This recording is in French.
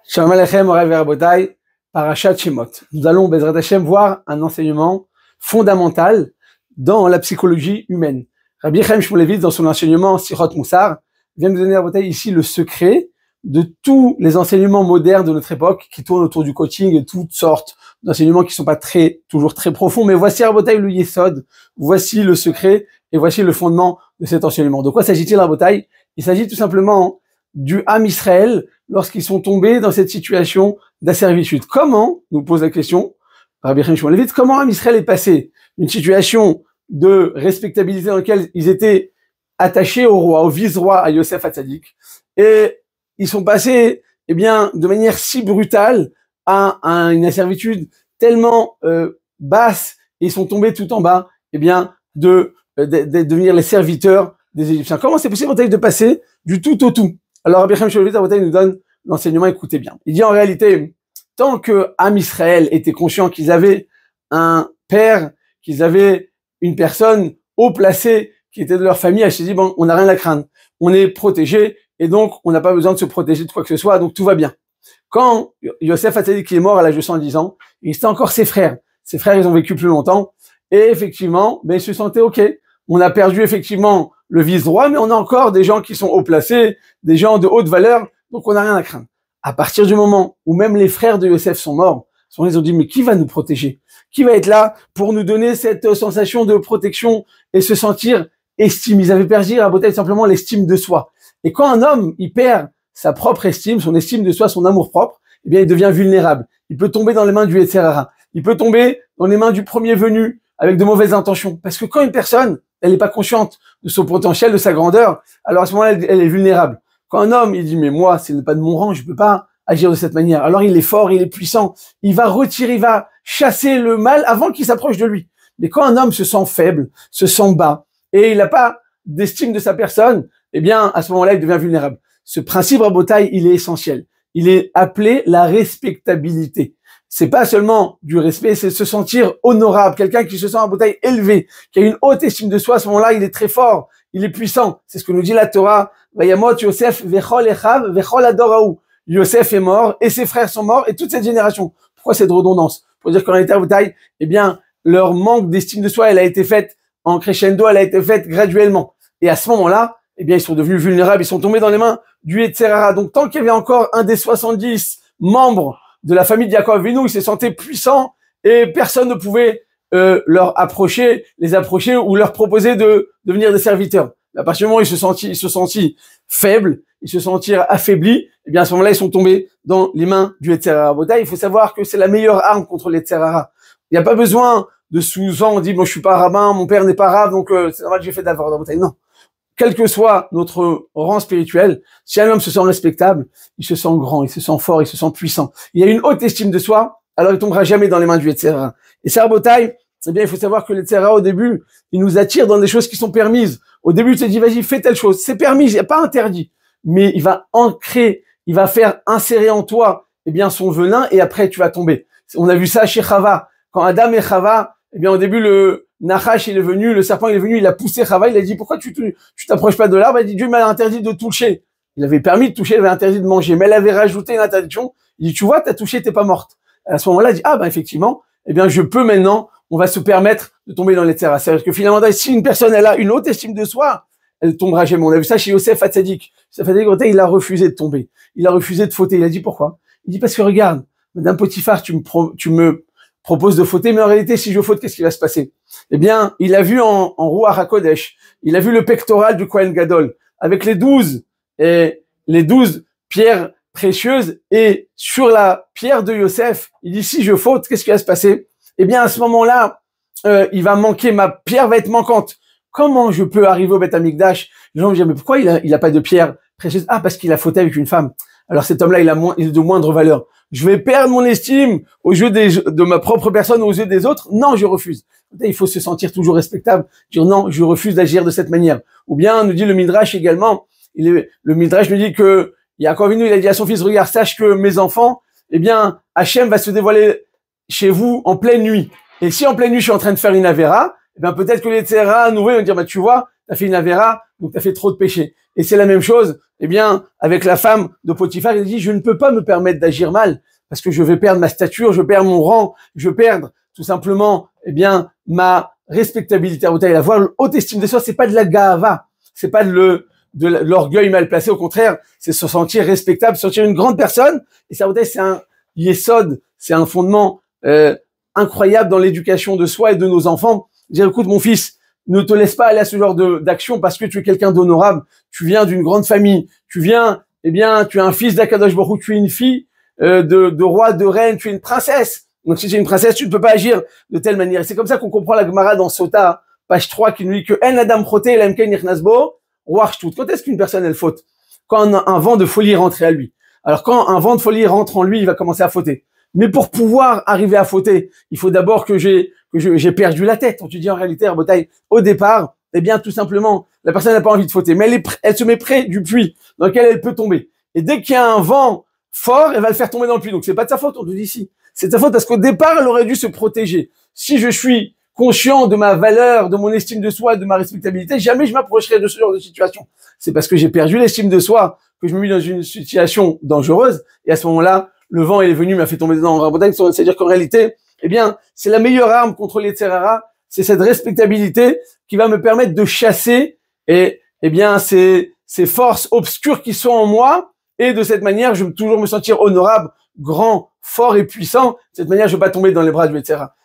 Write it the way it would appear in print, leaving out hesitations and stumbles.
Shalom Aleichem, Morav Rabotai, Parashat Shemot. Nous allons, Bezrat Hashem, voir un enseignement fondamental dans la psychologie humaine. Rabbi Chaim Shmulevitz, dans son enseignement Sichot Moussar, vient nous donner Rabotai ici le secret de tous les enseignements modernes de notre époque qui tournent autour du coaching et toutes sortes d'enseignements qui ne sont pas toujours très profonds. Mais voici Rabotai le Yesod, voici le secret et voici le fondement de cet enseignement. De quoi s'agit-il, Rabotai? Il s'agit tout simplement du Ham Israël lorsqu'ils sont tombés dans cette situation d'asservitude. Comment, nous pose la question, Rabbi Chaim Shmulevitz, comment Ham Israël est passé d'une situation de respectabilité dans laquelle ils étaient attachés au roi, au vice-roi, à Yosef Hatzadik, et ils sont passés, de manière si brutale à une asservitude tellement basse, et ils sont tombés tout en bas, de devenir les serviteurs des Égyptiens. Comment c'est possible de passer du tout au tout? Alors Rabbi Chaim Shmulevitz nous donne l'enseignement, écoutez bien. Il dit en réalité, tant que Ham Israël était conscient qu'ils avaient un père, qu'ils avaient une personne haut placée qui était de leur famille, elle s'est dit, bon, on n'a rien à craindre, on est protégé, et donc on n'a pas besoin de se protéger de quoi que ce soit, donc tout va bien. Quand Yosef Hatzadik est mort à l'âge de 110 ans, il restait encore ses frères. Ses frères, ils ont vécu plus longtemps, et effectivement, ils se sentaient ok. On a perdu effectivement le vice-roi, mais on a encore des gens qui sont haut placés, des gens de haute valeur, donc on n'a rien à craindre. À partir du moment où même les frères de Yosef sont morts, ils ont dit, mais qui va nous protéger? Qui va être là pour nous donner cette sensation de protection et se sentir estime? Ils avaient perdu à beauté simplement l'estime de soi. Et quand un homme, il perd sa propre estime, son estime de soi, son amour propre, il devient vulnérable. Il peut tomber dans les mains du Yetzer Hara. Il peut tomber dans les mains du premier venu avec de mauvaises intentions. Parce que quand une personne, elle n'est pas consciente de son potentiel, de sa grandeur, alors à ce moment-là, elle est vulnérable. Quand un homme, il dit, mais moi, ce n'est pas de mon rang, je peux pas agir de cette manière. Alors il est fort, il est puissant, il va retirer, il va chasser le mal avant qu'il s'approche de lui. Mais quand un homme se sent faible, se sent bas, et il n'a pas d'estime de sa personne, à ce moment-là, il devient vulnérable. Ce principe Rabotai, il est essentiel. Il est appelé la respectabilité. C'est pas seulement du respect, c'est se sentir honorable. Quelqu'un qui se sent Rabotai élevé, qui a une haute estime de soi, à ce moment-là, il est très fort, il est puissant. C'est ce que nous dit la Torah. Vayamot Yosef vechol echav vechol adoraou. Yosef est mort et ses frères sont morts et toute cette génération. Pourquoi cette redondance? Pour dire qu'en réalité, Rabotai, leur manque d'estime de soi, elle a été faite en crescendo, elle a été faite graduellement. Et à ce moment-là, ils sont devenus vulnérables, ils sont tombés dans les mains du Yetzer Hara. Donc, tant qu'il y avait encore un des 70 membres de la famille de Yaakov Avinu, ils se sentaient puissants et personne ne pouvait leur approcher, les approcher ou leur proposer de devenir des serviteurs. À partir du moment où ils se sentent faibles, ils se sentirent affaiblis, à ce moment-là, ils sont tombés dans les mains du Yetzer Hara. Il faut savoir que c'est la meilleure arme contre le Yetzer Hara. Il n'y a pas besoin de sous-entendre, on dit, moi, je suis pas rabbin, mon père n'est pas rave, donc c'est normal que j'ai fait d'avoir dans bataille. Non. Quel que soit notre rang spirituel, si un homme se sent respectable, il se sent grand, il se sent fort, il se sent puissant. Il a une haute estime de soi, alors il tombera jamais dans les mains du Yetzer Hara. Et ça, Rabotai, il faut savoir que le Yetzer Hara, au début, il nous attire dans des choses qui sont permises. Au début, il te dit, vas-y, fais telle chose. C'est permis, il n'y a pas interdit. Mais il va ancrer, il va faire insérer en toi, son venin, et après, tu vas tomber. On a vu ça chez Chava. Quand Adam et Chava, au début, le Nachash, il est venu, le serpent, il est venu, il a poussé Chava, il a dit, pourquoi tu t'approches pas de l'arbre? Il a dit, Dieu m'a interdit de toucher. Il avait permis de toucher, il avait interdit de manger, mais elle avait rajouté une interdiction. Il dit, tu vois, t'as touché, t'es pas morte. À ce moment-là, il dit, effectivement, je peux maintenant, on va se permettre de tomber dans les terres. C'est-à-dire que finalement, si une personne, elle a une haute estime de soi, elle tombera jamais. On a vu ça chez Yosef Hatzadik. Yosef Hatzadik, il a refusé de tomber. Il a refusé de fauter. Il a dit pourquoi? Il dit parce que regarde, Madame Potiphar, tu me proposes de fauter, mais en réalité, si je faute, qu'est-ce qui va se passer? Il a vu en Ruach HaKodesh, il a vu le pectoral du Kohen Gadol, avec les 12 pierres précieuses, et sur la pierre de Yosef, il dit, si je faute, qu'est-ce qui va se passer? À ce moment-là, il va manquer, ma pierre va être manquante. Comment je peux arriver au Beth Amikdash? Les gens me disent, mais pourquoi il a pas de pierre précieuse? Parce qu'il a fauté avec une femme. Alors cet homme-là, il est de moindre valeur. Je vais perdre mon estime aux yeux de ma propre personne, aux yeux des autres. Non, je refuse. Il faut se sentir toujours respectable. Dire non, je refuse d'agir de cette manière. Ou bien, nous dit le Midrash également, le Midrash nous dit que Yaakov Avinu, il a dit à son fils, regarde, sache que mes enfants, Hachem va se dévoiler chez vous en pleine nuit. Et si en pleine nuit, je suis en train de faire une avéra, peut-être que les Yetzer Hara à nouveau vont dire, tu vois, t'as fait une avéra, donc t'as fait trop de péchés. Et c'est la même chose, eh bien, avec la femme de Potiphar, il dit, je ne peux pas me permettre d'agir mal, parce que je vais perdre ma stature, je perds mon rang, je perds tout simplement, eh bien, ma respectabilité. Avoir haute estime de soi, c'est pas de la gahava, c'est pas de l'orgueil mal placé, au contraire, c'est se sentir respectable, se sentir une grande personne. Et ça, c'est un yesod, c'est un fondement incroyable dans l'éducation de soi et de nos enfants. Dire, écoute, mon fils, ne te laisse pas aller à ce genre d'action parce que tu es quelqu'un d'honorable, tu viens d'une grande famille, tu viens, eh bien, tu es un fils d'Akadosh Baruch Hu, tu es une fille de roi, de reine, tu es une princesse. Donc si tu es une princesse, tu ne peux pas agir de telle manière. Et c'est comme ça qu'on comprend la Gemara dans Sota, page 3, qui nous dit que En Adam Chote Elam Ken Nichnasbo Ruach Shtut. Quand est-ce qu'une personne elle faute? Quand un vent de folie rentre à lui. Alors quand un vent de folie rentre en lui, il va commencer à fauter. Mais pour pouvoir arriver à fauter, il faut d'abord que j'ai perdu la tête. On te dit en réalité, Rabotai, au départ, eh bien tout simplement, la personne n'a pas envie de fauter, mais elle se met près du puits dans lequel elle peut tomber. Et dès qu'il y a un vent fort, elle va le faire tomber dans le puits. Donc c'est pas de sa faute, on te dit ici. C'est de sa faute parce qu'au départ, elle aurait dû se protéger. Si je suis conscient de ma valeur, de mon estime de soi, de ma respectabilité, jamais je m'approcherai de ce genre de situation. C'est parce que j'ai perdu l'estime de soi que je me mets dans une situation dangereuse. Et à ce moment-là, le vent il est venu, m'a fait tomber dedans en Rabotai. C'est-à-dire qu'en réalité, eh bien, c'est la meilleure arme contre les Tserara. C'est cette respectabilité qui va me permettre de chasser et, eh bien, ces forces obscures qui sont en moi. Et de cette manière, je vais toujours me sentir honorable, grand, fort et puissant. De cette manière, je ne vais pas tomber dans les bras du Yetzirah.